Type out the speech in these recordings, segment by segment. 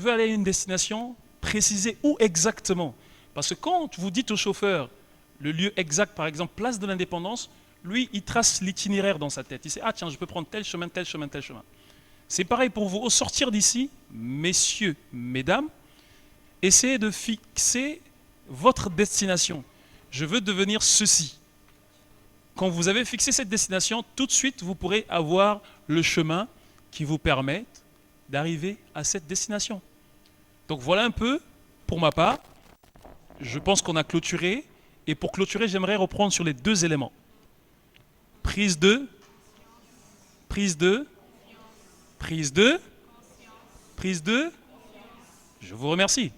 veux aller à une destination, précisez où exactement. Parce que quand vous dites au chauffeur le lieu exact, par exemple, place de l'Indépendance, lui, il trace l'itinéraire dans sa tête. Il sait, ah tiens, je peux prendre tel chemin, tel chemin, tel chemin. C'est pareil pour vous. Au sortir d'ici, messieurs, mesdames, essayez de fixer votre destination. Je veux devenir ceci. Quand vous avez fixé cette destination, tout de suite, vous pourrez avoir le chemin qui vous permet d'arriver à cette destination. Donc voilà un peu, pour ma part, je pense qu'on a clôturé. Et pour clôturer, j'aimerais reprendre sur les deux éléments. Prise de, prise de, prise de, prise de. Je vous remercie.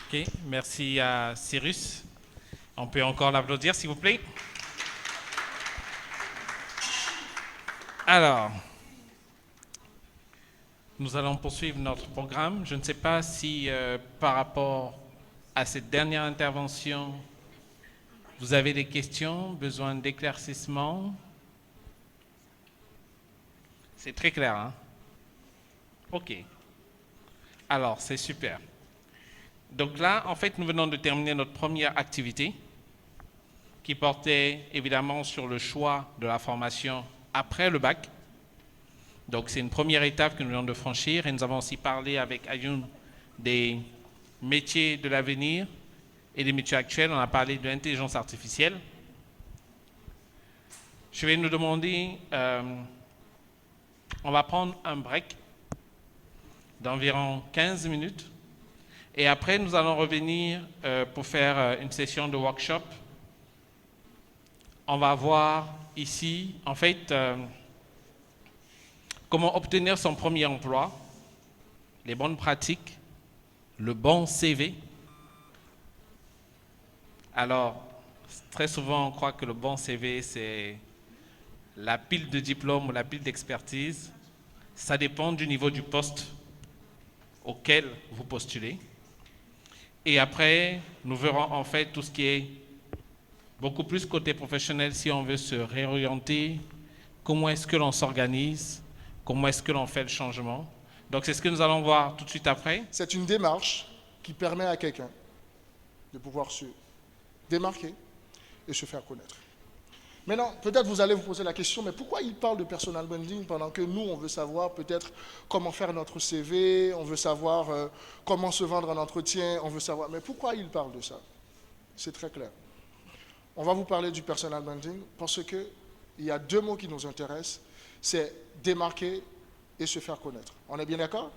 Ok, merci à Cyrus. On peut encore l'applaudir, s'il vous plaît. Alors, nous allons poursuivre notre programme. Je ne sais pas si par rapport à cette dernière intervention, vous avez des questions, besoin d'éclaircissement. C'est très clair, hein? Ok. Alors, c'est super. Donc là, en fait, nous venons de terminer notre première activité qui portait évidemment sur le choix de la formation après le bac. Donc c'est une première étape que nous venons de franchir et nous avons aussi parlé avec Ayoun des métiers de l'avenir et des métiers actuels. On a parlé de l'intelligence artificielle. Je vais nous demander, on va prendre un break d'environ 15 minutes et après nous allons revenir pour faire une session de workshop. On va voir ici, en fait, comment obtenir son premier emploi, les bonnes pratiques, le bon CV. Alors, très souvent, on croit que le bon CV, c'est la pile de diplômes ou la pile d'expertise. Ça dépend du niveau du poste auquel vous postulez. Et après, nous verrons en fait tout ce qui est beaucoup plus côté professionnel si on veut se réorienter, comment est-ce que l'on s'organise, comment est-ce que l'on fait le changement. Donc c'est ce que nous allons voir tout de suite après. C'est une démarche qui permet à quelqu'un de pouvoir se démarquer et se faire connaître. Maintenant, peut-être vous allez vous poser la question, mais pourquoi il parle de personal branding pendant que nous, on veut savoir peut-être comment faire notre CV, on veut savoir comment se vendre en entretien, on veut savoir... Mais pourquoi il parle de ça? C'est très clair. On va vous parler du personal branding parce qu'il y a deux mots qui nous intéressent, c'est démarquer et se faire connaître. On est bien d'accord?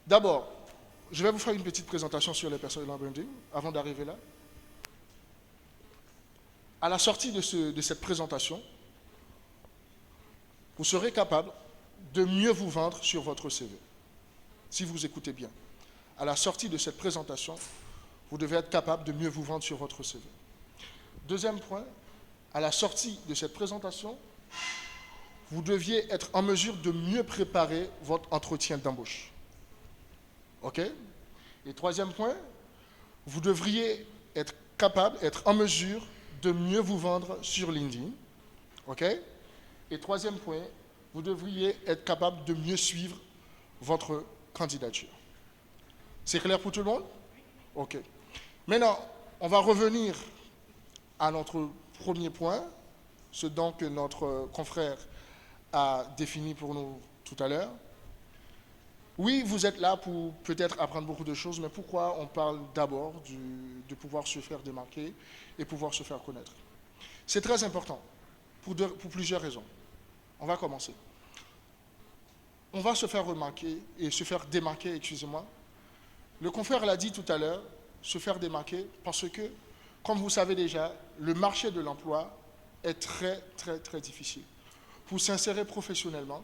D'abord, je vais vous faire une petite présentation sur les personal branding avant d'arriver là. À la sortie de cette présentation, vous serez capable de mieux vous vendre sur votre CV. Si vous écoutez bien. À la sortie de cette présentation, vous devez être capable de mieux vous vendre sur votre CV. Deuxième point, à la sortie de cette présentation, vous deviez être en mesure de mieux préparer votre entretien d'embauche. OK? Et troisième point, vous devriez être capable, être en mesure de mieux vous vendre sur LinkedIn. OK? Et troisième point, vous devriez être capable de mieux suivre votre candidature. C'est clair pour tout le monde? OK. Maintenant, on va revenir à notre premier point, ce dont que notre confrère a défini pour nous tout à l'heure. Oui, vous êtes là pour peut-être apprendre beaucoup de choses, mais pourquoi on parle d'abord de pouvoir se faire démarquer et pouvoir se faire connaître? C'est très important pour plusieurs raisons. On va commencer. On va se faire remarquer et se faire démarquer, excusez-moi. Le confrère l'a dit tout à l'heure, se faire démarquer parce que, comme vous savez déjà, le marché de l'emploi est très, très, très difficile. Pour s'insérer professionnellement,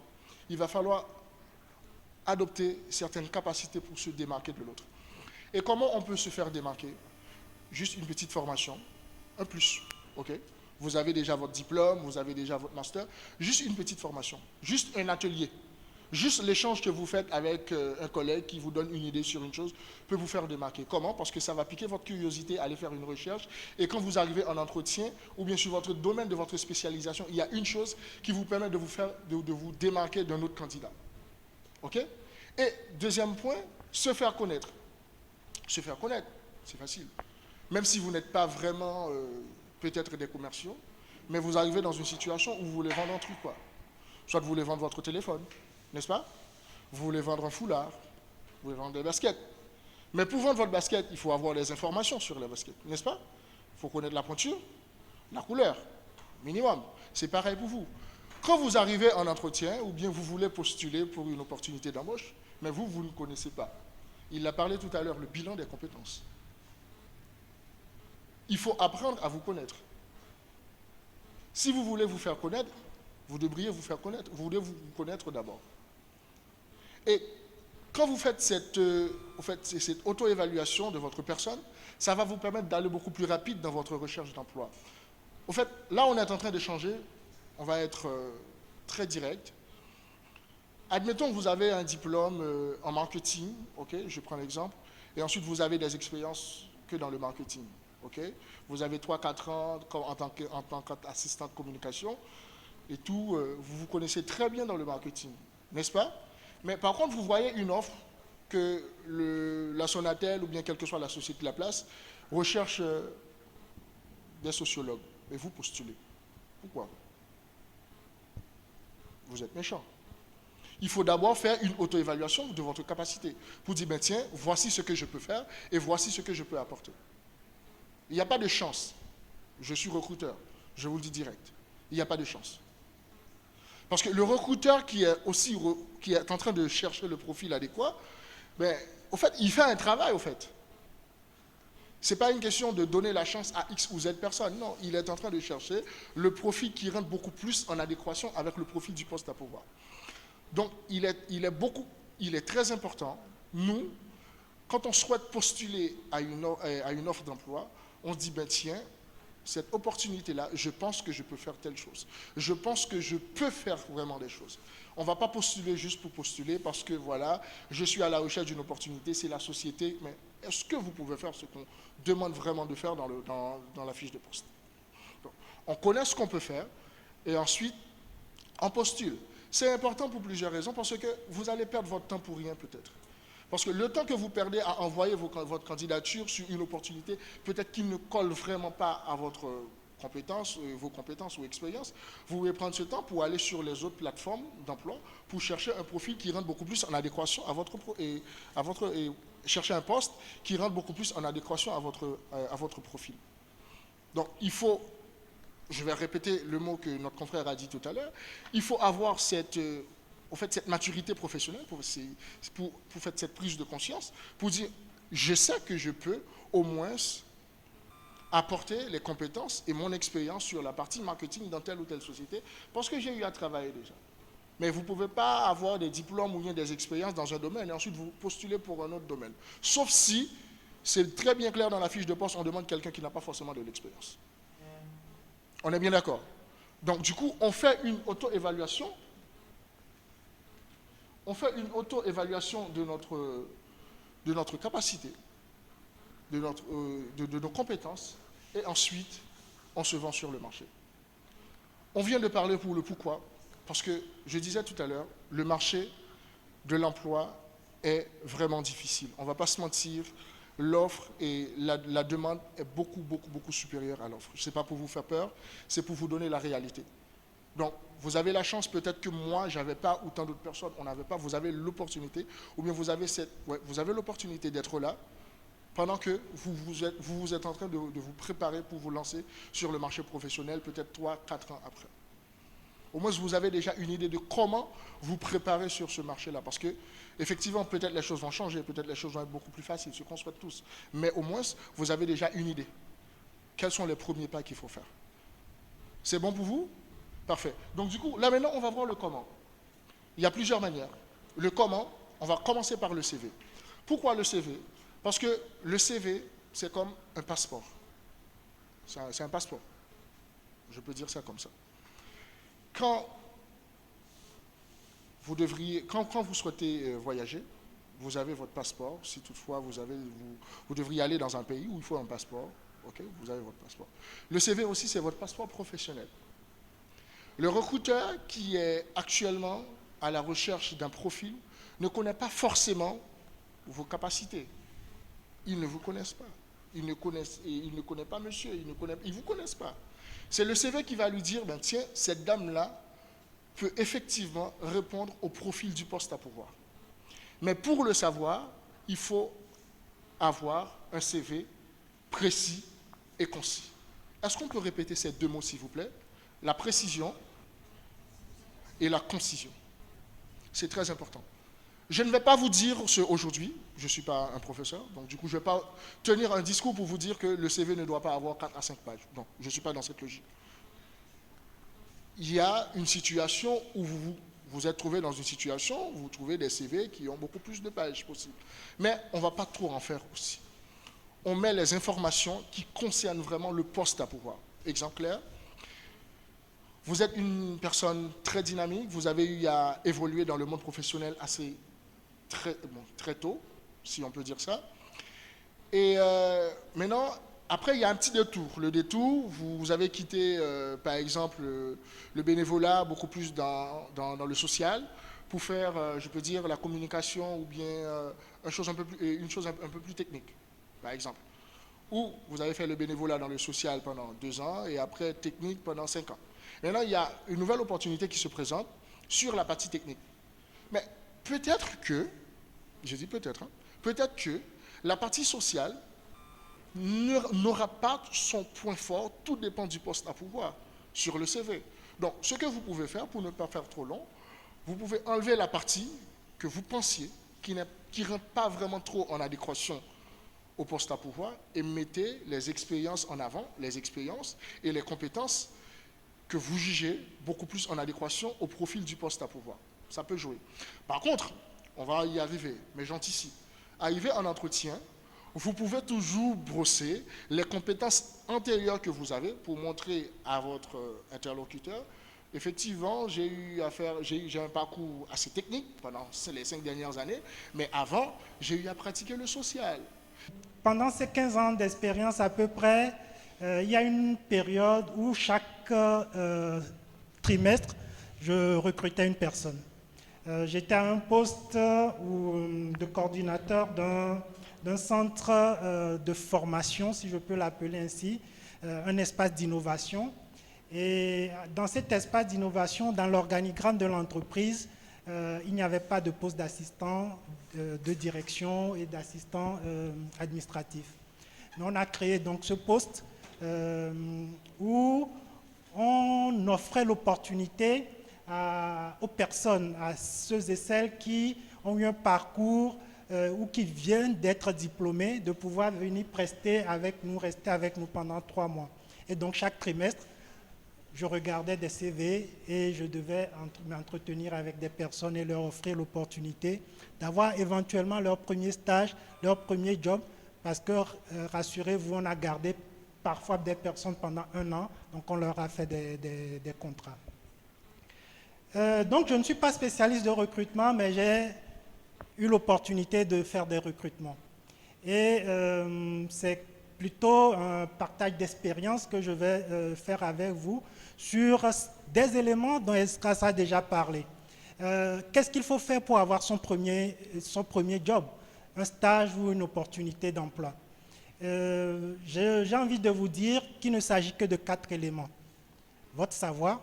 il va falloir adopter certaines capacités pour se démarquer de l'autre. Et comment on peut se faire démarquer? Juste une petite formation, un plus, ok? Vous avez déjà votre diplôme, vous avez déjà votre master, juste une petite formation, juste un atelier. Juste l'échange que vous faites avec un collègue qui vous donne une idée sur une chose peut vous faire démarquer. Comment? Parce que ça va piquer votre curiosité à aller faire une recherche. Et quand vous arrivez en entretien, ou bien sur votre domaine de votre spécialisation, il y a une chose qui vous permet de vous démarquer d'un autre candidat. OK? Et deuxième point, se faire connaître. Se faire connaître, c'est facile. Même si vous n'êtes pas vraiment peut-être des commerciaux, mais vous arrivez dans une situation où vous voulez vendre un truc, quoi. Soit vous voulez vendre votre téléphone, n'est-ce pas? Vous voulez vendre un foulard, vous voulez vendre des baskets. Mais pour vendre votre basket, il faut avoir des informations sur les baskets, n'est-ce pas? Il faut connaître la pointure, la couleur, minimum. C'est pareil pour vous. Quand vous arrivez en entretien, ou bien vous voulez postuler pour une opportunité d'embauche, mais vous ne connaissez pas. Il a parlé tout à l'heure, le bilan des compétences. Il faut apprendre à vous connaître. Si vous voulez vous faire connaître, vous devriez vous faire connaître. Vous voulez vous connaître d'abord. Et quand vous faites cette auto-évaluation de votre personne, ça va vous permettre d'aller beaucoup plus rapide dans votre recherche d'emploi. Au fait, là, on est en train d'échanger. On va être très direct. Admettons que vous avez un diplôme en marketing, ok, je prends l'exemple, et ensuite vous avez des expériences que dans le marketing, ok. Vous avez 3-4 ans en tant qu'assistant de communication, et tout, vous vous connaissez très bien dans le marketing, n'est-ce pas? Mais par contre, vous voyez une offre que la Sonatel ou bien quelle que soit la société de la place recherche des sociologues, et vous postulez. Pourquoi? Vous êtes méchant. Il faut d'abord faire une auto-évaluation de votre capacité pour dire, ben tiens, voici ce que je peux faire et voici ce que je peux apporter. Il n'y a pas de chance. Je suis recruteur, je vous le dis direct. Il n'y a pas de chance. Parce que le recruteur qui est en train de chercher le profil adéquat, ben, au fait, il fait un travail, au fait. Ce n'est pas une question de donner la chance à X ou Z personne. Non, il est en train de chercher le profil qui rentre beaucoup plus en adéquation avec le profil du poste à pourvoir. Donc, il est très important, nous, quand on souhaite postuler à une offre d'emploi, on se dit, ben tiens, cette opportunité-là, je pense que je peux faire telle chose. Je pense que je peux faire vraiment des choses. On ne va pas postuler juste pour postuler parce que, voilà, je suis à la recherche d'une opportunité, c'est la société, mais est-ce que vous pouvez faire ce qu'on demande vraiment de faire dans la fiche de poste? Donc, on connaît ce qu'on peut faire et ensuite, on postule. C'est important pour plusieurs raisons, parce que vous allez perdre votre temps pour rien peut-être. Parce que le temps que vous perdez à envoyer votre candidature sur une opportunité, peut-être qu'il ne colle vraiment pas à votre compétence, vos compétences ou expériences, vous pouvez prendre ce temps pour aller sur les autres plateformes d'emploi pour chercher un profil qui rentre beaucoup plus en adéquation chercher un poste qui rentre beaucoup plus en adéquation à votre profil. Donc il faut, je vais répéter le mot que notre confrère a dit tout à l'heure, il faut avoir cette maturité professionnelle pour faire cette prise de conscience, pour dire, je sais que je peux au moins apporter les compétences et mon expérience sur la partie marketing dans telle ou telle société, parce que j'ai eu à travailler déjà. Mais vous ne pouvez pas avoir des diplômes ou bien des expériences dans un domaine et ensuite vous postulez pour un autre domaine. Sauf si, c'est très bien clair dans la fiche de poste, on demande quelqu'un qui n'a pas forcément de l'expérience. On est bien d'accord? Donc du coup, on fait une auto-évaluation. On fait une auto-évaluation de notre capacité, de nos compétences, et ensuite, on se vend sur le marché. On vient de parler pour le pourquoi, parce que je disais tout à l'heure, le marché de l'emploi est vraiment difficile. On ne va pas se mentir, l'offre et la demande est beaucoup, beaucoup, beaucoup supérieure à l'offre. Ce n'est pas pour vous faire peur, c'est pour vous donner la réalité. Donc, vous avez la chance, peut-être que moi, je n'avais pas, ou tant d'autres personnes, on n'avait pas, vous avez l'opportunité, ou bien vous avez l'opportunité d'être là, pendant que vous êtes en train de vous préparer pour vous lancer sur le marché professionnel, peut-être 3-4 ans après. Au moins, vous avez déjà une idée de comment vous préparer sur ce marché-là. Parce que, effectivement, peut-être les choses vont changer, peut-être les choses vont être beaucoup plus faciles, ce qu'on souhaite tous. Mais au moins, vous avez déjà une idée. Quels sont les premiers pas qu'il faut faire? C'est bon pour vous? Parfait. Donc, du coup, là maintenant, on va voir le comment. Il y a plusieurs manières. Le comment, on va commencer par le CV. Pourquoi le CV? Parce que le CV, c'est comme un passeport. C'est un passeport. Je peux dire ça comme ça. Quand vous devriez, quand vous souhaitez voyager, vous avez votre passeport. Si toutefois vous devriez aller dans un pays où il faut un passeport, ok, vous avez votre passeport. Le CV aussi, c'est votre passeport professionnel. Le recruteur qui est actuellement à la recherche d'un profil ne connaît pas forcément vos capacités. Ils ne vous connaissent pas. Il ne connaît pas monsieur, ils ne vous connaissent pas. C'est le CV qui va lui dire, ben tiens, cette dame-là peut effectivement répondre au profil du poste à pourvoir. Mais pour le savoir, il faut avoir un CV précis et concis. Est-ce qu'on peut répéter ces deux mots, s'il vous plaît? La précision et la concision. C'est très important. Je ne vais pas vous dire ce aujourd'hui, je ne suis pas un professeur, donc du coup je ne vais pas tenir un discours pour vous dire que le CV ne doit pas avoir 4 à 5 pages. Non, je ne suis pas dans cette logique. Il y a une situation où vous êtes trouvé dans une situation où vous trouvez des CV qui ont beaucoup plus de pages possibles. Mais on ne va pas trop en faire aussi. On met les informations qui concernent vraiment le poste à pouvoir. Exemple clair, vous êtes une personne très dynamique, vous avez eu à évoluer dans le monde professionnel très tôt, si on peut dire ça. Et maintenant, après, il y a un petit détour. Le détour, vous avez quitté, par exemple, le bénévolat, beaucoup plus dans le social, pour faire, je peux dire, la communication ou bien une chose un peu plus technique, par exemple. Ou vous avez fait le bénévolat dans le social pendant 2 ans et après technique pendant 5 ans. Maintenant, il y a une nouvelle opportunité qui se présente sur la partie technique. Mais peut-être que, je dis peut-être, peut-être que la partie sociale n'aura pas son point fort, tout dépend du poste à pouvoir sur le CV. Donc, ce que vous pouvez faire pour ne pas faire trop long, vous pouvez enlever la partie que vous pensiez qui ne rentre pas vraiment trop en adéquation au poste à pouvoir et mettez les expériences en avant, les expériences et les compétences que vous jugez beaucoup plus en adéquation au profil du poste à pouvoir. Ça peut jouer. Par contre, on va y arriver, mais j'anticipe. Arrivé en entretien, vous pouvez toujours brosser les compétences antérieures que vous avez pour montrer à votre interlocuteur. Effectivement, j'ai un parcours assez technique pendant les 5 dernières années, mais avant, j'ai eu à pratiquer le social. Pendant ces 15 ans d'expérience à peu près, il y a une période où chaque trimestre, je recrutais une personne. J'étais à un poste de coordinateur d'un centre de formation, si je peux l'appeler ainsi, un espace d'innovation. Et dans cet espace d'innovation, dans l'organigramme de l'entreprise, il n'y avait pas de poste d'assistant de direction et d'assistant administratif. Mais on a créé donc ce poste où on offrait l'opportunité aux personnes, à ceux et celles qui ont eu un parcours ou qui viennent d'être diplômés, de pouvoir venir rester avec nous pendant 3 mois. Et donc chaque trimestre, je regardais des CV et je devais m'entretenir avec des personnes et leur offrir l'opportunité d'avoir éventuellement leur premier stage, leur premier job, parce que, rassurez-vous, on a gardé parfois des personnes pendant 1 an, donc on leur a fait des contrats. Donc je ne suis pas spécialiste de recrutement, mais j'ai eu l'opportunité de faire des recrutements. Et c'est plutôt un partage d'expérience que je vais faire avec vous sur des éléments dont Esdras a déjà parlé. Qu'est-ce qu'il faut faire pour avoir son premier job, un stage ou une opportunité d'emploi? J'ai envie de vous dire qu'il ne s'agit que de 4 éléments. Votre savoir,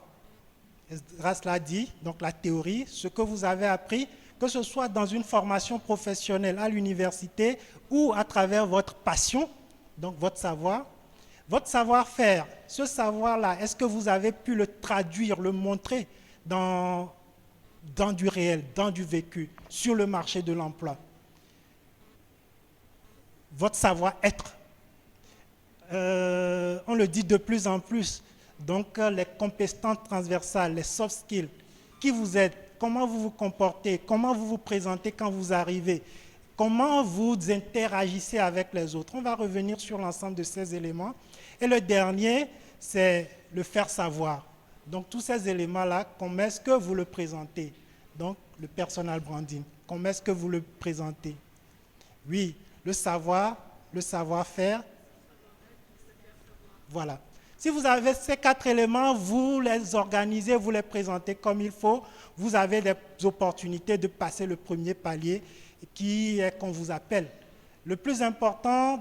Esdras l'a dit, donc la théorie, ce que vous avez appris, que ce soit dans une formation professionnelle à l'université ou à travers votre passion, donc votre savoir-faire. Ce savoir-là, est-ce que vous avez pu le traduire, le montrer dans du réel, dans du vécu, sur le marché de l'emploi? Votre savoir-être. On le dit de plus en plus. Donc, les compétences transversales, les soft skills. Qui vous êtes? Comment vous vous comportez? Comment vous vous présentez quand vous arrivez? Comment vous interagissez avec les autres? On va revenir sur l'ensemble de ces éléments. Et le dernier, c'est le faire savoir. Donc, tous ces éléments-là, comment est-ce que vous le présentez? Donc, le personal branding. Comment est-ce que vous le présentez? Oui, le savoir-faire. Voilà. Si vous avez ces 4 éléments, vous les organisez, vous les présentez comme il faut, vous avez des opportunités de passer le premier palier qui est qu'on vous appelle. Le plus important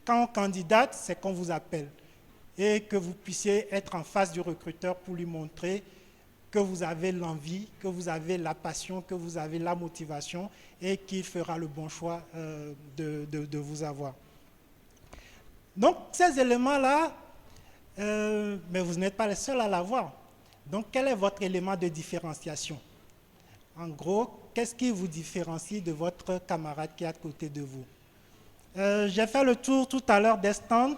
quand on candidate, c'est qu'on vous appelle et que vous puissiez être en face du recruteur pour lui montrer que vous avez l'envie, que vous avez la passion, que vous avez la motivation et qu'il fera le bon choix de vous avoir. Donc, ces éléments-là, mais vous n'êtes pas les seuls à l'avoir. Donc, quel est votre élément de différenciation? En gros, qu'est-ce qui vous différencie de votre camarade qui est à côté de vous? J'ai fait le tour tout à l'heure des stands.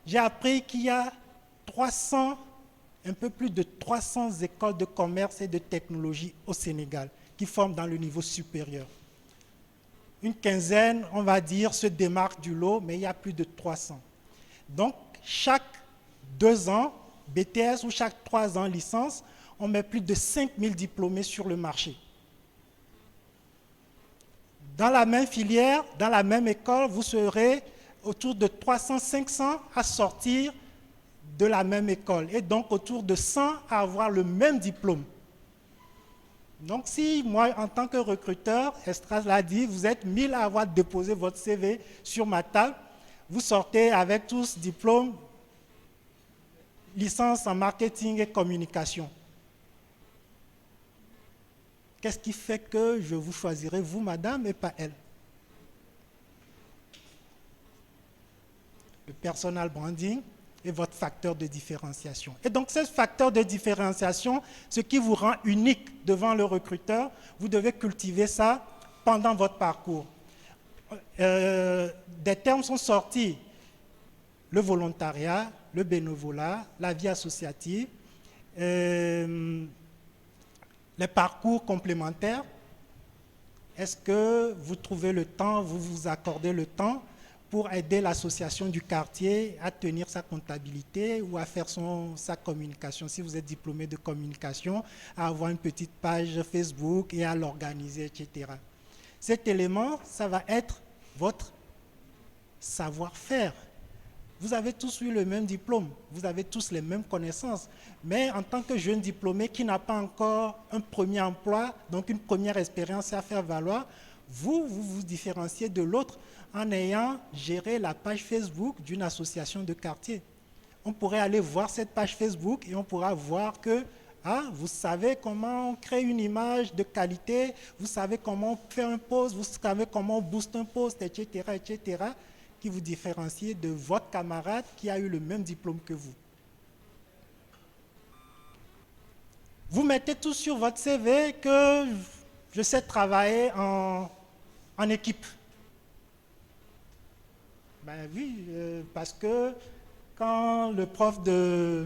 J'ai appris qu'il y a un peu plus de 300 écoles de commerce et de technologie au Sénégal qui forment dans le niveau supérieur. Une quinzaine, on va dire, se démarquent du lot, mais il y a plus de 300. Donc, chaque 2 ans, BTS ou chaque 3 ans, licence, on met plus de 5000 diplômés sur le marché. Dans la même filière, dans la même école, vous serez autour de 300-500 à sortir de la même école et donc autour de 100 à avoir le même diplôme. Donc si moi, en tant que recruteur, Estras l'a dit, vous êtes 1000 à avoir déposé votre CV sur ma table, vous sortez avec tous diplômes, licence en marketing et communication. Qu'est-ce qui fait que je vous choisirai, vous, madame, et pas elle? Le personal branding est votre facteur de différenciation. Et donc, ce facteur de différenciation, ce qui vous rend unique devant le recruteur, vous devez cultiver ça pendant votre parcours. Des termes sont sortis, le volontariat, le bénévolat, la vie associative, les parcours complémentaires. Est-ce que vous trouvez le temps, vous vous accordez le temps pour aider l'association du quartier à tenir sa comptabilité ou à faire sa communication, si vous êtes diplômé de communication, à avoir une petite page Facebook et à l'organiser, etc. Cet élément, ça va être votre savoir-faire. Vous avez tous eu le même diplôme, vous avez tous les mêmes connaissances, mais en tant que jeune diplômé qui n'a pas encore un premier emploi, donc une première expérience à faire valoir, vous vous différenciez de l'autre en ayant géré la page Facebook d'une association de quartier. On pourrait aller voir cette page Facebook et on pourra voir que vous savez comment créer une image de qualité, vous savez comment faire un post, vous savez comment booster un post, etc., etc., qui vous différencie de votre camarade qui a eu le même diplôme que vous. Vous mettez tout sur votre CV que je sais travailler en équipe. Ben oui, parce que quand le prof de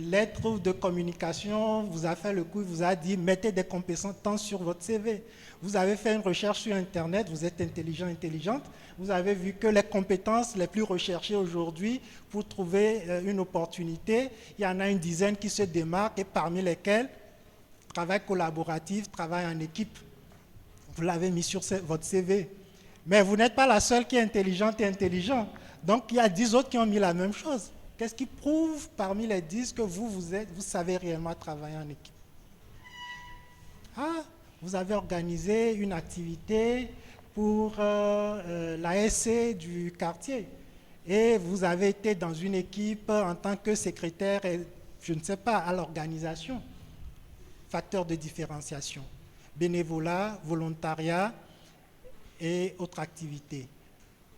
lettres ou de communication vous a fait le coup, il vous a dit mettez des compétences sur votre CV. Vous avez fait une recherche sur Internet, vous êtes intelligent, intelligente, vous avez vu que les compétences les plus recherchées aujourd'hui pour trouver une opportunité, il y en a une dizaine qui se démarquent et parmi lesquelles travail collaboratif, travail en équipe. Vous l'avez mis sur votre CV. Mais vous n'êtes pas la seule qui est intelligente et intelligent. Donc il y a 10 autres qui ont mis la même chose. Qu'est-ce qui prouve parmi les 10 que vous savez réellement travailler en équipe? Vous avez organisé une activité pour l'ASC du quartier et vous avez été dans une équipe en tant que secrétaire, et, je ne sais pas, à l'organisation. Facteur de différenciation. Bénévolat, volontariat et autres activités.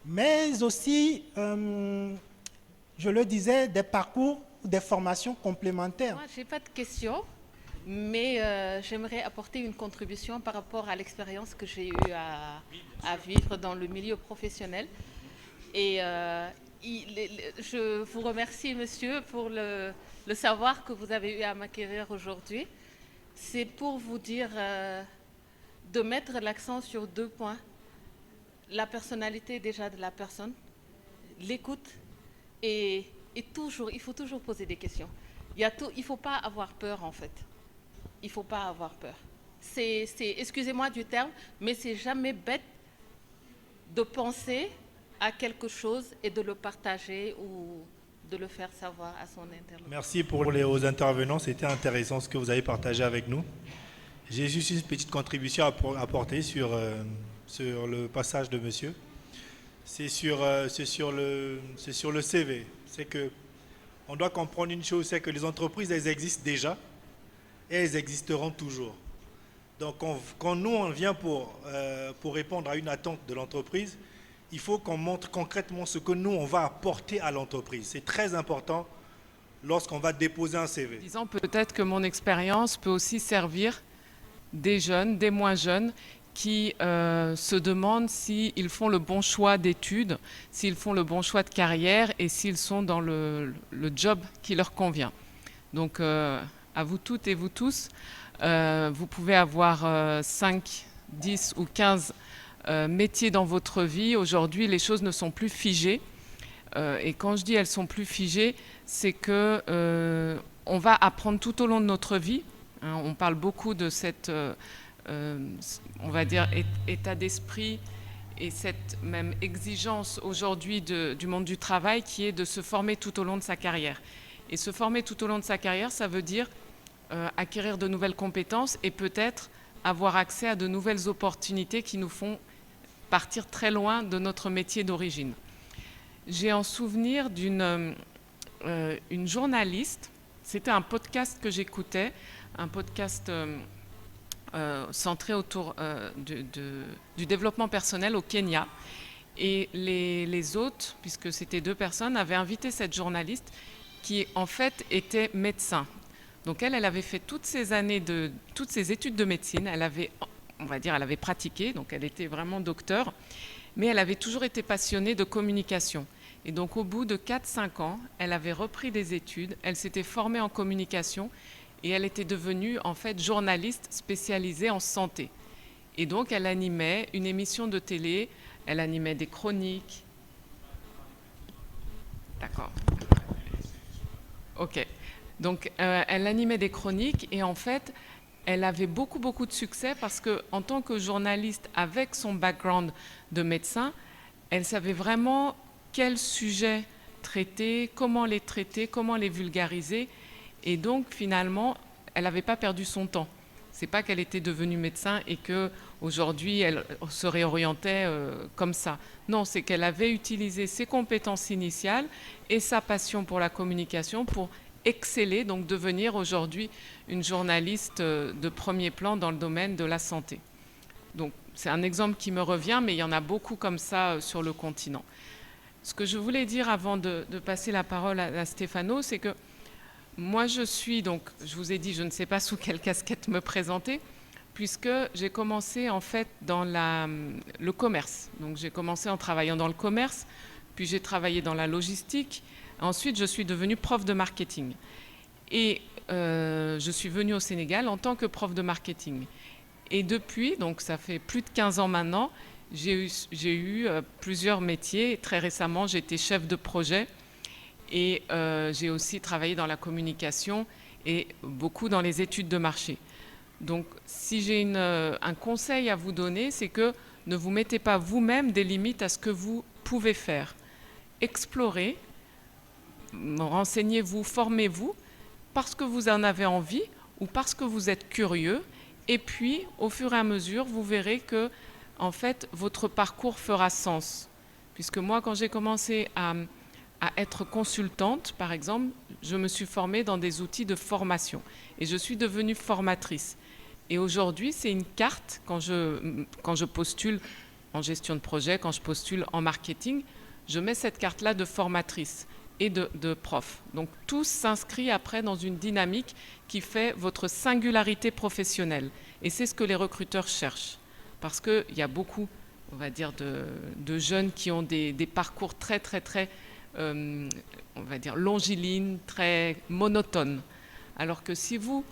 Mais aussi, je le disais, des parcours, des formations complémentaires. Moi, je n'ai pas de questions, mais j'aimerais apporter une contribution par rapport à l'expérience que j'ai eue à vivre dans le milieu professionnel. Et je vous remercie, monsieur, pour le savoir que vous avez eu à m'acquérir aujourd'hui. C'est pour vous dire de mettre l'accent sur 2 points. La personnalité déjà de la personne, l'écoute et toujours, il faut toujours poser des questions. Il ne faut pas avoir peur en fait. il ne faut pas avoir peur. Excusez-moi du terme, mais c'est jamais bête de penser à quelque chose et de le partager ou de le faire savoir à son interlocuteur. Merci aux intervenants, c'était intéressant ce que vous avez partagé avec nous. J'ai juste une petite contribution à apporter sur le passage de monsieur. C'est sur le CV. C'est que on doit comprendre une chose, c'est que les entreprises, elles existent déjà et elles existeront toujours. Donc quand nous, on vient pour répondre à une attente de l'entreprise, il faut qu'on montre concrètement ce que nous, on va apporter à l'entreprise. C'est très important lorsqu'on va déposer un CV. Disons peut-être que mon expérience peut aussi servir des jeunes, des moins jeunes, qui se demandent s'ils font le bon choix d'études, s'ils font le bon choix de carrière et s'ils sont dans le job qui leur convient. Donc à vous toutes et vous tous, vous pouvez avoir 5, 10 ou 15 métiers dans votre vie. Aujourd'hui, les choses ne sont plus figées. Et quand je dis elles sont plus figées, c'est que on va apprendre tout au long de notre vie. Hein, on parle beaucoup de cette, on va dire, état d'esprit et cette même exigence aujourd'hui du monde du travail qui est de se former tout au long de sa carrière. Et se former tout au long de sa carrière, ça veut dire acquérir de nouvelles compétences et peut-être avoir accès à de nouvelles opportunités qui nous font partir très loin de notre métier d'origine. J'ai en souvenir d'une journaliste, c'était un podcast que j'écoutais, un podcast centré autour du développement personnel au Kenya. Et les hôtes, puisque c'était 2 personnes, avaient invité cette journaliste qui en fait était médecin. Donc elle avait fait toutes ces études de médecine, elle avait pratiqué, donc elle était vraiment docteur, mais elle avait toujours été passionnée de communication. Et donc au bout de 4-5 ans, elle avait repris des études, elle s'était formée en communication et elle était devenue en fait journaliste spécialisée en santé. Et donc elle animait une émission de télé, elle animait des chroniques. D'accord. Ok. Donc elle animait des chroniques et en fait elle avait beaucoup de succès parce qu'en tant que journaliste avec son background de médecin, elle savait vraiment quels sujets traiter, comment les vulgariser. Et donc, finalement, elle n'avait pas perdu son temps. Ce n'est pas qu'elle était devenue médecin et qu'aujourd'hui, elle se réorientait comme ça. Non, c'est qu'elle avait utilisé ses compétences initiales et sa passion pour la communication pour exceller, donc devenir aujourd'hui une journaliste de premier plan dans le domaine de la santé. Donc, c'est un exemple qui me revient, mais il y en a beaucoup comme ça sur le continent. Ce que je voulais dire avant de passer la parole à Stéphano, c'est que moi je vous ai dit, je ne sais pas sous quelle casquette me présenter, puisque j'ai commencé en fait dans le commerce. Donc j'ai commencé en travaillant dans le commerce, puis j'ai travaillé dans la logistique. Ensuite, je suis devenue prof de marketing. Et je suis venue au Sénégal en tant que prof de marketing. Et depuis, donc ça fait plus de 15 ans maintenant, j'ai eu plusieurs métiers. Très récemment, j'étais chef de projet et j'ai aussi travaillé dans la communication et beaucoup dans les études de marché. Donc, si j'ai un conseil à vous donner, c'est que ne vous mettez pas vous-même des limites à ce que vous pouvez faire. Explorez, renseignez-vous, formez-vous parce que vous en avez envie ou parce que vous êtes curieux. Et puis, au fur et à mesure, vous verrez que en fait, votre parcours fera sens. Puisque moi, quand j'ai commencé à être consultante, par exemple, je me suis formée dans des outils de formation. Et je suis devenue formatrice. Et aujourd'hui, c'est une carte, quand je postule en gestion de projet, quand je postule en marketing, je mets cette carte-là de formatrice et de prof. Donc, tout s'inscrit après dans une dynamique qui fait votre singularité professionnelle. Et c'est ce que les recruteurs cherchent. Parce qu'il y a beaucoup, on va dire, de jeunes qui ont des parcours très, on va dire, longilignes, très monotones. Alors que si vous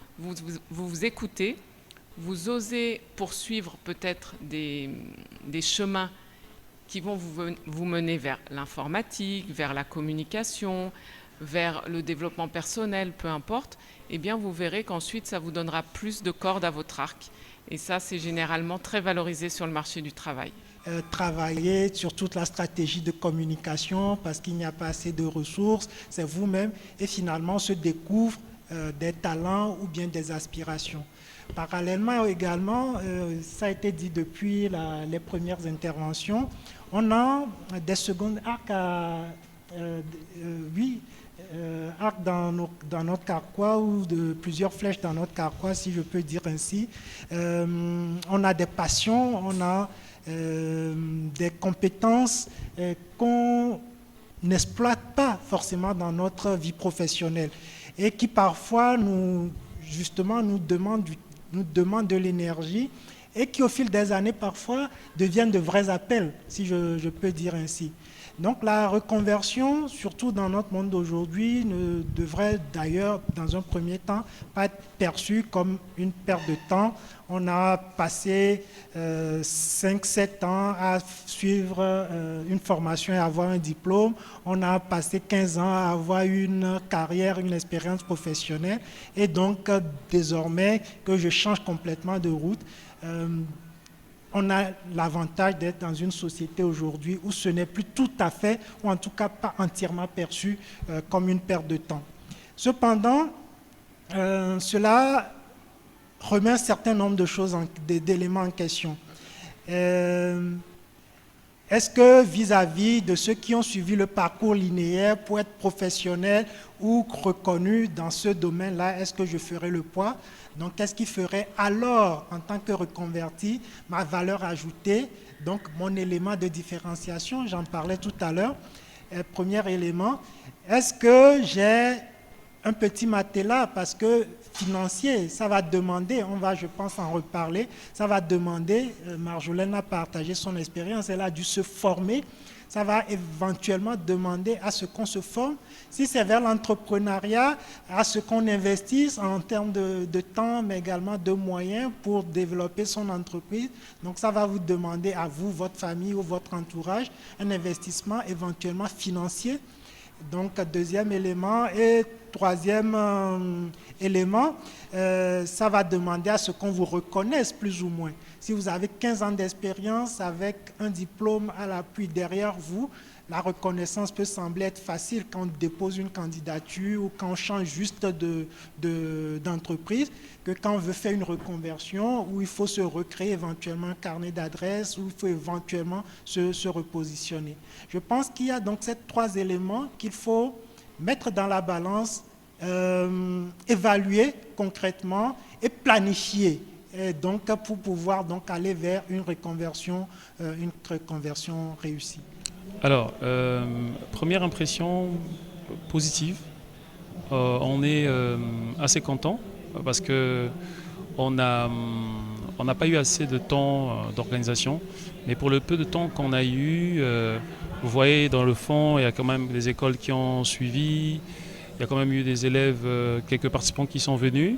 écoutez, vous osez poursuivre peut-être des chemins qui vont vous mener vers l'informatique, vers la communication, vers le développement personnel, peu importe, eh bien vous verrez qu'ensuite ça vous donnera plus de cordes à votre arc. Et ça, c'est généralement très valorisé sur le marché du travail. Travailler sur toute la stratégie de communication parce qu'il n'y a pas assez de ressources, c'est vous-même, et finalement on se découvre des talents ou bien des aspirations. Parallèlement également, ça a été dit depuis les premières interventions, on a des secondes arcs arcs dans notre carquois ou de plusieurs flèches dans notre carquois, si je peux dire ainsi. On a des passions, on a des compétences qu'on n'exploite pas forcément dans notre vie professionnelle et qui parfois nous demandent de l'énergie et qui au fil des années parfois deviennent de vrais appels, si je peux dire ainsi. Donc la reconversion, surtout dans notre monde d'aujourd'hui, ne devrait d'ailleurs, dans un premier temps, pas être perçue comme une perte de temps. On a passé 5-7 ans à suivre une formation et avoir un diplôme. On a passé 15 ans à avoir une carrière, une expérience professionnelle. Et donc, désormais, que je change complètement de route, on a l'avantage d'être dans une société aujourd'hui où ce n'est plus tout à fait, ou en tout cas pas entièrement perçu comme une perte de temps. Cependant, cela remet un certain nombre de choses, d'éléments en question. Est-ce que vis-à-vis de ceux qui ont suivi le parcours linéaire pour être professionnels ou reconnus dans ce domaine-là, est-ce que je ferai le poids? Donc, qu'est-ce qui ferait alors, en tant que reconverti, ma valeur ajoutée, donc mon élément de différenciation, j'en parlais tout à l'heure. Premier élément, est-ce que j'ai un petit matelas, parce que financier, ça va demander, on va, je pense, en reparler, ça va demander, Marjolaine a partagé son expérience, elle a dû se former, ça va éventuellement demander à ce qu'on se forme. Si c'est vers l'entrepreneuriat, à ce qu'on investisse en termes de temps, mais également de moyens pour développer son entreprise. Donc ça va vous demander à vous, votre famille ou votre entourage, un investissement éventuellement financier. Donc deuxième élément. Et troisième élément, ça va demander à ce qu'on vous reconnaisse plus ou moins. Si vous avez 15 ans d'expérience avec un diplôme à l'appui derrière vous, la reconnaissance peut sembler être facile quand on dépose une candidature ou quand on change juste d'entreprise, que quand on veut faire une reconversion où il faut se recréer éventuellement un carnet d'adresses, où il faut éventuellement se repositionner. Je pense qu'il y a donc ces trois éléments qu'il faut mettre dans la balance, évaluer concrètement et planifier. Et donc pour pouvoir donc aller vers une reconversion réussie. Alors, première impression positive. On est assez content parce que on n'a pas eu assez de temps d'organisation, mais pour le peu de temps qu'on a eu, vous voyez dans le fond, il y a quand même des écoles qui ont suivi, il y a quand même eu des élèves, quelques participants qui sont venus.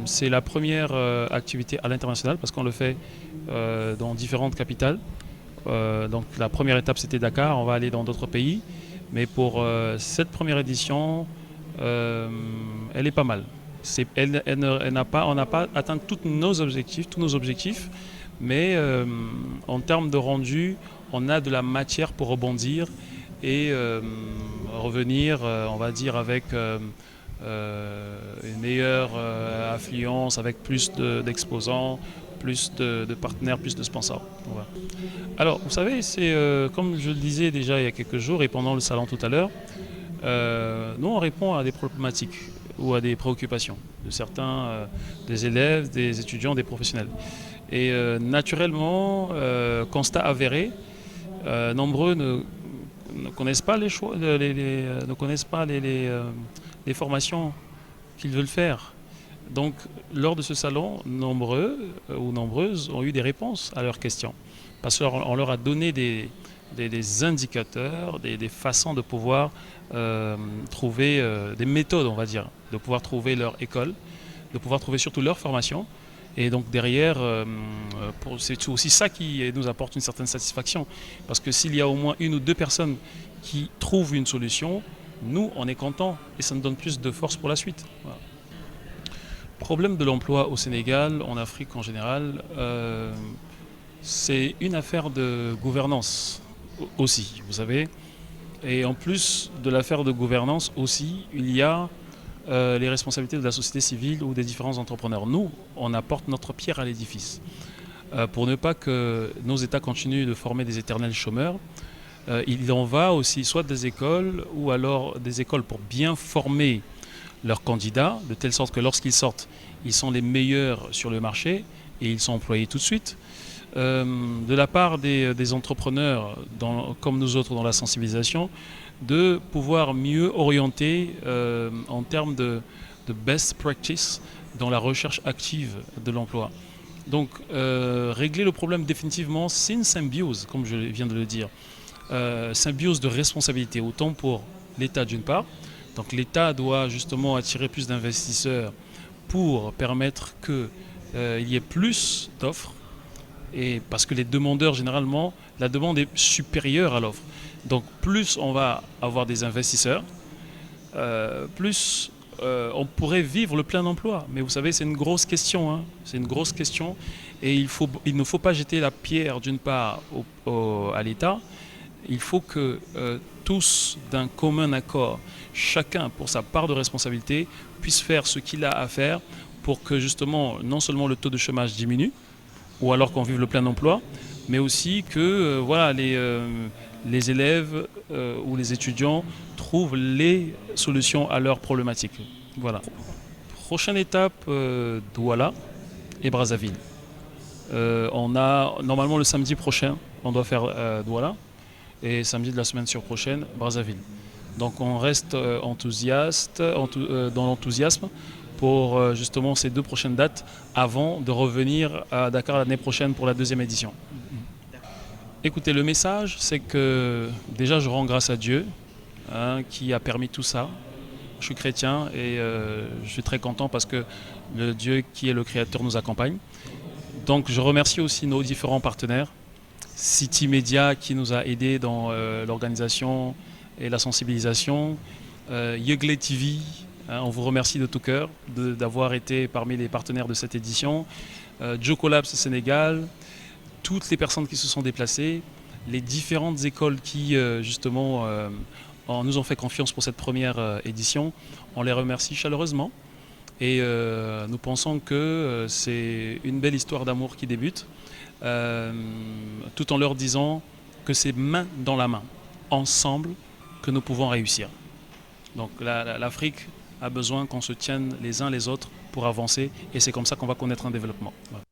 C'est la première activité à l'international parce qu'on le fait dans différentes capitales. Donc la première étape c'était Dakar, on va aller dans d'autres pays, mais pour cette première édition, elle est pas mal. On n'a pas atteint tous nos objectifs, mais en termes de rendu, on a de la matière pour rebondir et revenir, on va dire, avec une meilleure affluence, avec plus d'exposants, plus de partenaires, plus de sponsors. Voilà. Alors, vous savez, c'est comme je le disais déjà il y a quelques jours et pendant le salon tout à l'heure, nous on répond à des problématiques ou à des préoccupations de certains des élèves, des étudiants, des professionnels. Et naturellement, constat avéré, nombreux ne connaissent pas les choix, ne connaissent pas les formations qu'ils veulent faire. Donc, lors de ce salon, nombreux ou nombreuses ont eu des réponses à leurs questions. Parce qu'on leur a donné des indicateurs, des façons de pouvoir trouver, des méthodes, on va dire, de pouvoir trouver leur école, de pouvoir trouver surtout leur formation. Et donc derrière, c'est aussi ça qui nous apporte une certaine satisfaction. Parce que s'il y a au moins une ou deux personnes qui trouvent une solution, nous, on est contents et ça nous donne plus de force pour la suite. Voilà. Problème de l'emploi au Sénégal, en Afrique en général, c'est une affaire de gouvernance aussi, vous savez. Et en plus de l'affaire de gouvernance aussi, il y a les responsabilités de la société civile ou des différents entrepreneurs. Nous, on apporte notre pierre à l'édifice. Pour ne pas que nos États continuent de former des éternels chômeurs, il en va aussi soit des écoles ou alors des écoles pour bien former leurs candidats, de telle sorte que lorsqu'ils sortent, ils sont les meilleurs sur le marché et ils sont employés tout de suite. De la part des entrepreneurs, comme nous autres dans la sensibilisation, de pouvoir mieux orienter en termes de best practice dans la recherche active de l'emploi. Donc régler le problème définitivement, c'est une symbiose, comme je viens de le dire. Symbiose de responsabilité, autant pour l'État d'une part. Donc l'État doit justement attirer plus d'investisseurs pour permettre qu'il y ait plus d'offres. Et parce que les demandeurs, généralement, la demande est supérieure à l'offre. Donc plus on va avoir des investisseurs, plus on pourrait vivre le plein emploi. Mais vous savez, c'est une grosse question. Hein. C'est une grosse question. Et il ne faut pas jeter la pierre d'une part à l'État. Il faut que tous, d'un commun accord, chacun pour sa part de responsabilité, puisse faire ce qu'il a à faire pour que justement, non seulement le taux de chômage diminue, ou alors qu'on vive le plein emploi, mais aussi que voilà, les élèves ou les étudiants trouvent les solutions à leurs problématiques. Voilà. Prochaine étape, Douala et Brazzaville. On a normalement le samedi prochain, on doit faire Douala, et samedi de la semaine prochaine, Brazzaville. Donc on reste enthousiaste, dans l'enthousiasme pour justement ces 2 prochaines dates avant de revenir à Dakar l'année prochaine pour la 2e édition. Écoutez, le message, c'est que déjà je rends grâce à Dieu qui a permis tout ça. Je suis chrétien et je suis très content parce que le Dieu qui est le Créateur nous accompagne. Donc je remercie aussi nos différents partenaires, City Media qui nous a aidés dans l'organisation et la sensibilisation, Yegle TV, on vous remercie de tout cœur d'avoir été parmi les partenaires de cette édition, Jocolabs Sénégal, toutes les personnes qui se sont déplacées, les différentes écoles qui justement nous ont fait confiance pour cette première édition, on les remercie chaleureusement et nous pensons que c'est une belle histoire d'amour qui débute, tout en leur disant que c'est main dans la main, ensemble, que nous pouvons réussir. Donc l'Afrique a besoin qu'on se tienne les uns les autres pour avancer et c'est comme ça qu'on va connaître un développement. Voilà.